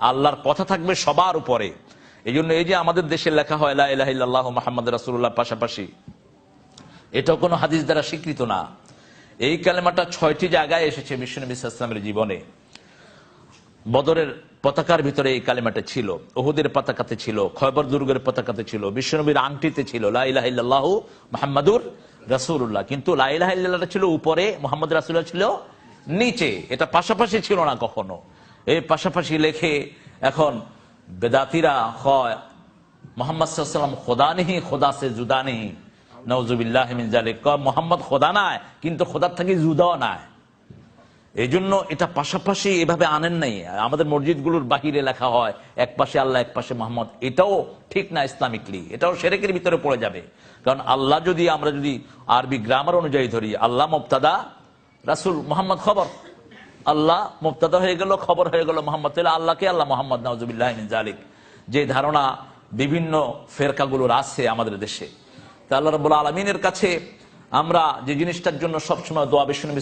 আল্লাহর কথা থাকবে সবার উপরে। এই জন্য এই যে আমাদের দেশে লেখা হয় লা ইলাহা ইল্লাল্লাহু মুহাম্মাদুর রাসূলুল্লাহ পাশাপাশি, এটাও কোনো হাদিস দ্বারা স্বীকৃত না। এই কালেমাটা 6টি জায়গায় এসেছে বিশ্বনবী সাল্লাল্লাহু আলাইহি ওয়াসাল্লামের জীবনে। বদরের পতাকার ভিতরে এই কালেমাটা ছিল, উহুদের পতাকাতে ছিল, খয়বর দুর্গের পতাকাতে ছিল, বিশ্বনবীর আংটিতে ছিল লা ইলাহা ইল্লাল্লাহু মুহাম্মাদুর রাসূলুল্লাহ। কিন্তু লা ইলাহা ইল্লাল্লাহটা ছিল উপরে, মুহাম্মদ রাসূলুল্লাহ ছিল নিচে। এটা পাশাপাশি ছিল না কখনো। এই পাশাপাশি লেখে এখন বেদাতিরা হয় মোহাম্মদ সাল্লাল্লাহু আলাইহি ওয়াসাল্লাম খোদা নেহি, খোদা সে জুদা নেহি, নাউযুবিল্লাহি মিন যালিক। মোহাম্মদ খোদা নয়, কিন্তু খোদার থেকে জুদাও নয়। এই জন্য এটা পাশাপাশি এভাবে আনেন নাই। আমাদের মসজিদগুলোর বাহিরে লেখা হয় এক পাশে আল্লাহ এক পাশে মোহাম্মদ, এটাও ঠিক না ইসলামিকলি, এটাও শিরকের ভিতরে পড়ে যাবে। কারণ আল্লাহ যদি আমরা যদি আরবি গ্রামার অনুযায়ী ধরি, আল্লাহ মুবতাদা, রাসূল মুহাম্মদ খবর। আল্লাহ মুবতাদা হয়ে গেল, খবর হয়ে গেল মোহাম্মদ, তাহলে আল্লাহকে আল্লাহ মোহাম্মদ, নাউযুবিল্লাহি মিন যালিক। যে ধারণা বিভিন্ন ফেরকাগুলোর আছে আমাদের দেশে, তা আল্লাহ রাব্বুল আলামিনের কাছে আমরা যে জিনিসটার জন্য সবসময় দোয়া, বিশ্বনবী